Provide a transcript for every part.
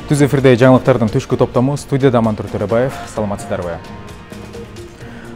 Түз эфирде жаңылыктардын түшкү топтому, студияда Мантур Төрөбаев. Саламатсыздарбы?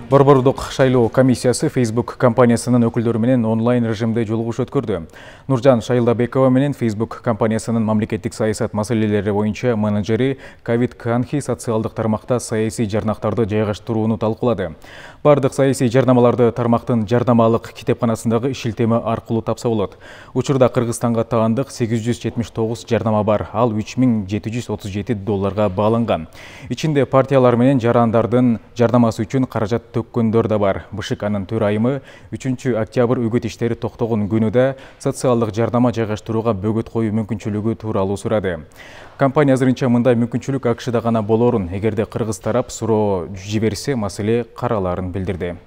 Борбордук шайлоо комиссиясы Facebook компаниясынын өкүлдөрү менен онлайн режимде жолугуш өткөрдү. Нуржан Шайылдабекова менен Facebook компаниясынын мамлекеттик саясат маселелери боюнча менеджери ковид канхи социалдык тармакта саясий жарнактарды жайгаштырууну талкуулады. Бардык саясий жарнамаларды тармактын жарнамалык китепканасындагы шилтеме аркылуу тапса болот. Учурда Кыргызстанга таандык 879 жарнама бар, ал $3737 бааланган. Ичинде партиялар менен жарандардын жарнамасы үчүн каражат төккөндөр да бар. БШК анын төрайымы 3 октябрь үгүт иштери токтогон күнүдө социалдык жарнама жайгаштырууга бөгөт коюу мүмкүнчүлүгү тууралуу сурады. Компания азырынча мындай мүмкүнчүлүк АКШда гана болорун, эгерде кыргыз тарап суроо жиберсе, маселе караларын билдирди.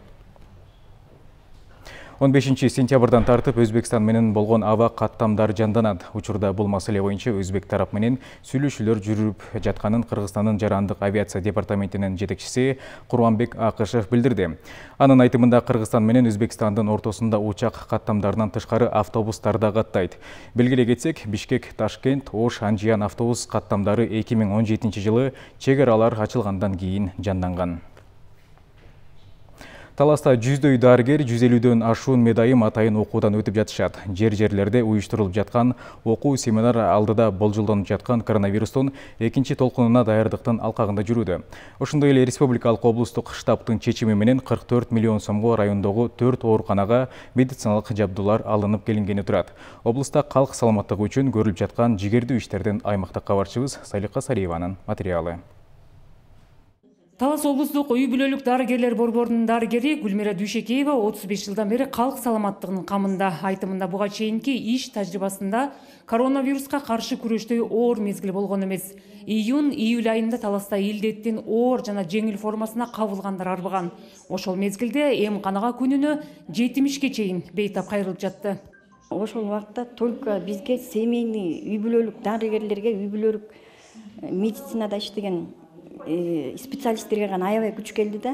15 сентябрдан тартып Өзбекстан менен болгон аба каттамдар жанданат. Учурда бул маселе боюнча өзбек тарап менен сүйлөшүүлөр жүрүп жатканын Кыргызстандын жарандык авиация департаментинин жетекчиси Курманбек Акышев билдирди. Анын айтымында Кыргызстан менен Өзбекстандын ортосунда учак каттамдарынан тышкары автобустар да каттайт. Белгилей кетсек, Бишкек, Ташкент, Ош, Анжиян автобус каттамдары 2017 жылы чек аралар ачылгандан кийин жанданган. Таласта 100дөй дарыгер 150дөн ашуун медайым атайын окуудан өтүп жатышат. Жерлерде уюштурулуп жаткан окуу семинар алдыда болжолдонуп жаткан коронавирустун экинчи толкунуна даярдыктын алкагында жүрүүдө. Ошондой эле республикалык облустук штабтын чечими менен 44 миллион сомго райондогу 4 ооруканага медициналык жабдуулар алынып келингени турат. Облуста калк саламаттыгы үчүн көрүлүп жаткан жигердүү иштерден аймактык кабарчыбыз Салика Сариеванын материалы. Талас облустук үй бүлөлүк дарыгерлер борборунун дарыгери Гүлмира Дүйшекеева 35 жылдан бери калк саламаттыгынын камында. Айтымында буга чейинки иш тажрыйбасында коронавируска каршы күрөштө оор мезгил болгон эмес. Июнь-июль айында Таласта илдеттин оор жана жеңил формасына кабылгандар арбыган. Ошол мезгилде эмканага күнүнө 70ке чейин бейтап кайрылып жатты. Ошол убакта только бизге семейный үй бүлөлүк дарыгерлерге, үй бүлөлүк медицинада иштеген специалисттерге гана аябай күч келди да.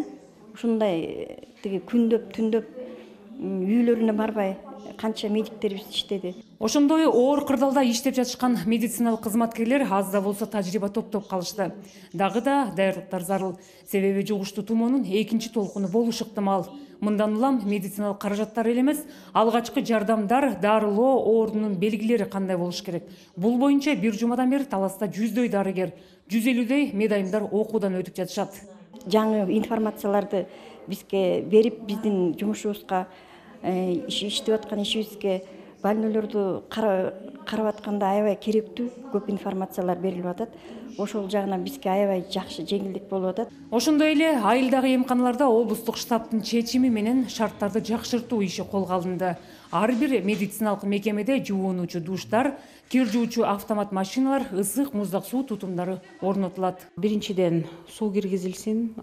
Ушундай тиги күндөп, түндөп үйлөрүнө барбай канча медиктерибиз иштеди. Ошондой оор кырдаалда иштеп жатышкан медициналык кызматкерлер аз да болсо тажрыйба топтоп калышты. Дагы да даярдыктар зарыл. Себеби жугуштуу тумоонун экинчи толкуну болушу ыктымал. Мындан улам медициналык каражаттар эле эмес, алгачкы жардамдар, дарылоо ордунун белгилери кандай болуш керек. Бул боюнча бир жумадан бери Таласта 100дөй дарыгер, 150дөй медайымдар окуудан өтүп жатышат. Жаңы информацияларды бизге берип, биздин жумушубузга, иштеп аткан ишибизге, больнойлорду карап атканда аябай керектүү көп информациялар берилип атат. Ошол жагынан бизге аябай жакшы жеңилдик болуп атат. Ошондой эле айылдагы эмканаларда облустук штабтын чечими менен шарттарды жакшыртуу иши колго алынды. Ар бир медициналык мекемеде жуунуучу душтар, кир жуучу автомат машиналар, ысык муздак суу тутумдары орнотулат. Биринчиден суу киргизилсин,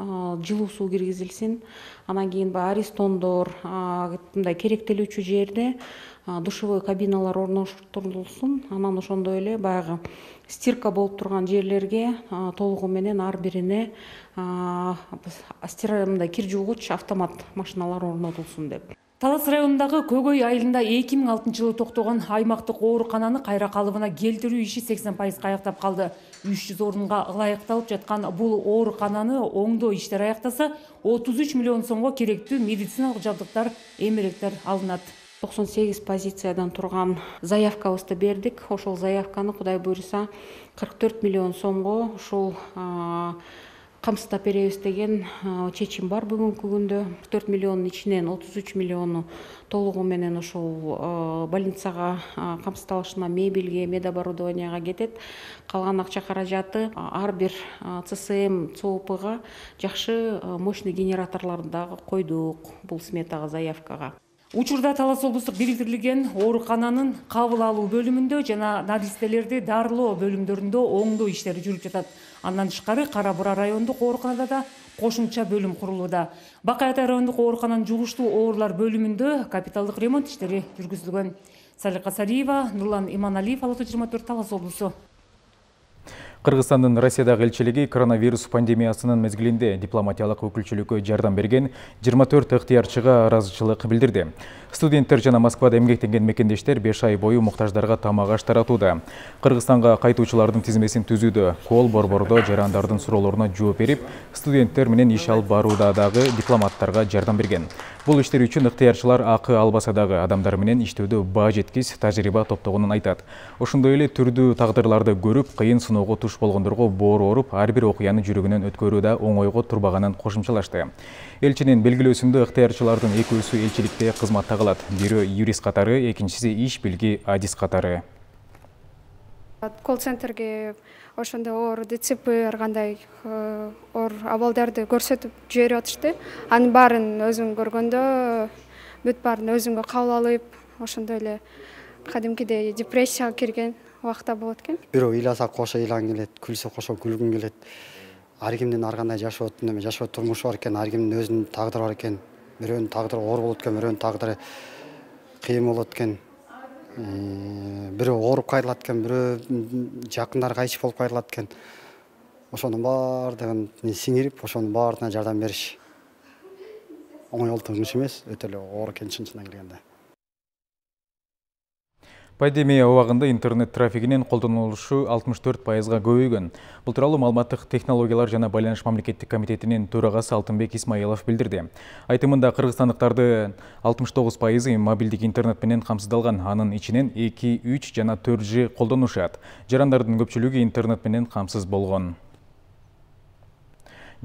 жылуу суу киргизилсин. Анан кийин арестондор, мындай керектелүүчү жерде душевой кабиналар орноштурулсун. Анан ошондой эле баягы стирка болуп турган жерлерге толугу менен ар бирине мындай кир жуугуч автомат машиналар орнотулсун деп. Талас районундагы Көгөй айылында 2006 жылы токтогон аймактык оорукананы кайра калыбына келтирүү иши 80% аяктап калды. 300 орунга ылайыкталып жаткан бул оорукананы оңдоо иштери аяктаса, 33 миллион сомго керектүү медициналык жабдыктар, эмеректер алынат. 98 позициядан турган заявкабызды бердик. Ошол заявканы Кудай буйруса 44 миллион сомго ушул камсыздап беребиз деген чечим бар бүгүнкү күндө. 44 миллиондун ичинен 33 миллиону толугу менен ошол больницага камсыздалышына, мебелге, медоборудованияга кетет. Калган акча каражаты ар бир ЦСМ, ЦОПга жакшы мощный генераторлорду дагы койдук бул сметага, заявкага. Учурда Талас облустук бириктирилген оорукананын кабыл алуу бөлүмүндө жана наристелерди дарылоо бөлүмдөрүндө оңдоо иштери жүрүп жатат. Андан тышкары Кара Бура райондук ооруканада да кошумча бөлүм курулууда. Бакай Атай райондук оорукананын жугуштуу оорулар бөлүмүндө капиталдык ремонт иштери жүргүзүлгөн. Салика Сариева, Нурлан Иманалиев, Ала 24, Талас облусу. Кыргызстандын Россиядагы элчилиги коронавирус пандемиясынын мезгилинде дипломатиялык өкүлчүлүккө жардам берген 24 ыктыярчыга ыраазычылык билдирди. Студенттер жана Москвада эмгектенген мекендештер 5 ай бою муктаждарга тамак аш таратууда. Кыргызстанга кайтуучулардын тизмесин түзүүдө, кол борбордо жарандардын суроолоруна жооп берип, студенттер менен иш алып барууда дагы дипломаттарга жардам берген. Бул иштер үчүн ыктыярчылар акы албаса дагы адамдар менен иштөөдө баа жеткис тажрыйба топтогонун айтат. Ошондой эле түрдүү тагдырларды көрүп, кыйын сыноого туш болгондорго боору ооруп, ар бир окуяны жүрөгүнөн өткөрүү да оңойго турбаганын кошумчалашты. Элчинин белгилөөсүндө ыктыярчылардын экөөсү элчиликте кызматта калат. Бирөө юрист катары, экинчиси иш билги адис катары. Колл-центрге ошондой оор ДЦП ар кандай оор абалдарды көрсөтүп жиберип атышты. Анын баарын өзүң көргөндө бүт баарын өзүңгө кабыл алып, ошондой эле кадимкидей депрессияга кирген убакта болот экен. Бирөө ыйласа кошо ыйлан келет, күлсө кошо күлгүн келет. Ар кимдин ар кандай жашоо турмушу бар экен, ар кимдин өзүнүн тагдыры бар экен. Бирөөнүн тагдыры оор болот экен, бирөөнүн тагдыры кыйын болот экен. Бирөө ооруп кайрылат экен, бирөө жакындары кайчып болуп кайрылат экен. Ошонун баардыгын сиңирип, ошонун баарына жардам бериш оңой болтур иш эмес, өтө эле оор экен чынчынан келгенде. Пандемия убагында интернет трафигинин колдонулушу 64%га көбөйгөн. Бул тууралуу Маалыматтык технологиялар жана байланыш мамлекеттик комитетинин төрагасы Алтынбек Исмаилов билдирди. Айтымында кыргызстандыктарды 69% мобилдик интернет менен камсыздалган, анын ичинен 2, 3 жана 4G колдонушат. Жарандардын көпчүлүгү интернет менен камсыз болгон.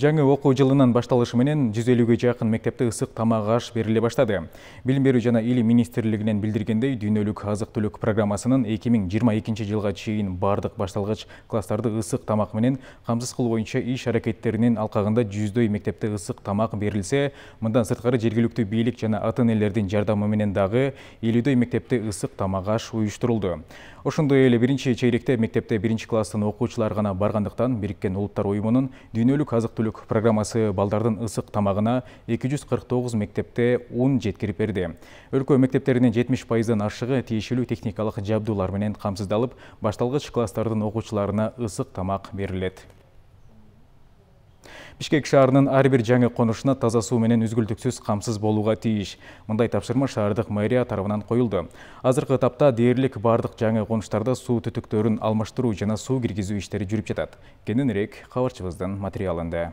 Жаңы окуу жылынын башталышы менен 150ге жакын мектепте ысык тамак аш бериле баштады. Билим берүү жана илим министрлигинен билдиргендей, дүйнөлүк азык-түлүк программасынын 2022 жылга чейин бардык башталгыч класстарды ысык тамак менен камсыз кылуу боюнча иш аракеттеринин алкагында 100дөй мектепте ысык тамак берилсе, мындан сырткары жергиликтүү бийлик жана ата-энелердин жардамы менен дагы 50дөй мектепте ысык тамак аш уюштурулду. Ошондой эле биринчи чейректе мектепте 1-класстын окуучулары гана баргандыктан Бириккен Улуттар уюмунун дүйнөлүк азык-түлүк программасы балдардын ысык тамагына 249 мектепте un жеткирип берди. Өлкө мектептеринин 70%дан ашыгы тиешелүү техникалык жабдуулар менен камсыздалып, башталгыч класстардын окуучуларына ысык тамак берилет. Бишкек шаарынын ар бир жаңы конушуна таза суу менен үзгүлтүксүз камсыз болууга тийиш. Мындай тапшырма шаардык мэрия тарабынан коюлду. Азыркы этапта дээрлик бардык жаңы конуштарда суу түтүктөрүн алмаштыруу жана суу киргизүү иштери жүрүп жатат. Кененирээк кабарчыбыздын материалында.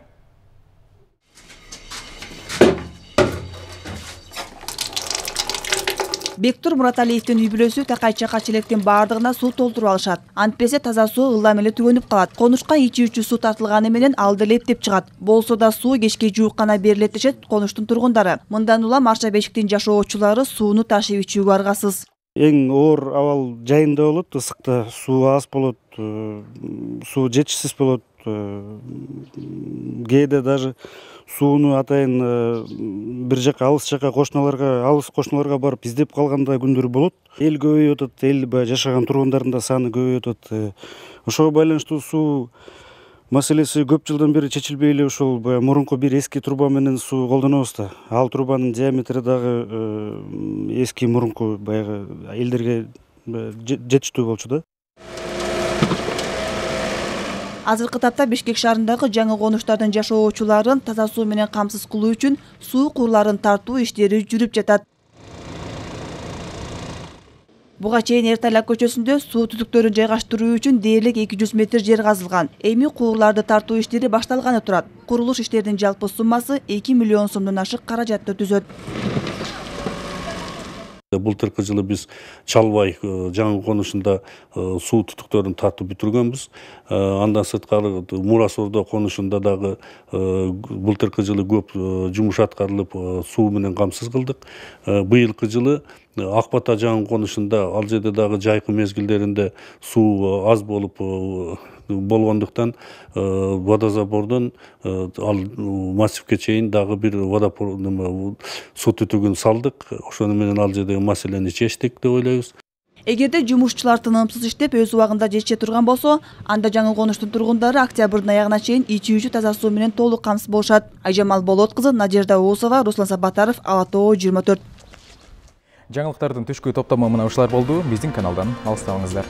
Бектур Мураталиевдин үй бүлөсү такайчака челектин баардыгына суу толтуруп алышат. Антпесе таза суу ылдам эле түгөнүп калат. Конушка ичүүчү суу тартылганы менен алды эле эптеп чыгат. Болсо да суу кечке жуук гана берилет дешет конуштун тургундары. Мындан улам Арча бешиктин жашоочулары сууну ташып ичүүгө аргасыз. Эң оор абал жайында болот, ысыкта суу аз болот, суу жетишсиз болот. Кээде даже сууну атайын бир жака алыс кошуналарга барып издеп калганда күндөр болот. Эл көбөйүп атат, эл жашаган тургундардын да саны көбөйүп атат. Ошого байланыштуу суу маселеси көп жылдан бери чечилбей эле ушул мурунку бир эски труба менен суу колдонобуз да. Ал трубанын диаметри дагы эски мурунку баягы элдерге жетиштүү болчу да. Азыркы тапта Бишкек шаарындагы жаңы конуштардын жашоочуларын таза суу менен камсыз кылуу үчүн суу курларын тартуу иштери жүрүп жатат. Буга чейин Эртайлак көчөсүндө суу түтүктөрүн жайгаштыруу үчүн дээрлик 200 метр жер казылган. Эми куурларды тартуу иштери башталганы турат. Курулуш иштеринин жалпы суммасы 2 миллион сомдон ашык каражатты түзөт. Былтыркы жылы биз Чалбай жаңы конушунда суу түтүктөрүн тартып бүтүргөнбүз. Андан сырткары Мурасордо конушунда дагы былтыркы жылы көп жумуш аткарылып суу менен камсыз кылдык. Быйылкы жылы Ак Бата жаңы конушунда ал жерде дагы жайкы мезгилдеринде суу аз болуп болгондуктан водозабордон ал массивке чейин дагы бир суу түтүгүн салдык. Ошону менен ал жердеги маселени чечтик деп ойлойбуз. Эгерде жумушчулар тынымсыз иштеп өз убагында жетише турган болсо, анда жаңы конуштун тургундары октябрдын аягына чейин ичүүчү таза суу менен толук камсыз болушат. Айжамал Болот кызы, Надежда Оосова, Руслан Сабатаров, Ала Тоо 24. Жаңылыктардын түшкү топтомы мына ушулар болду. Биздин каналдан алыстабаңыздар.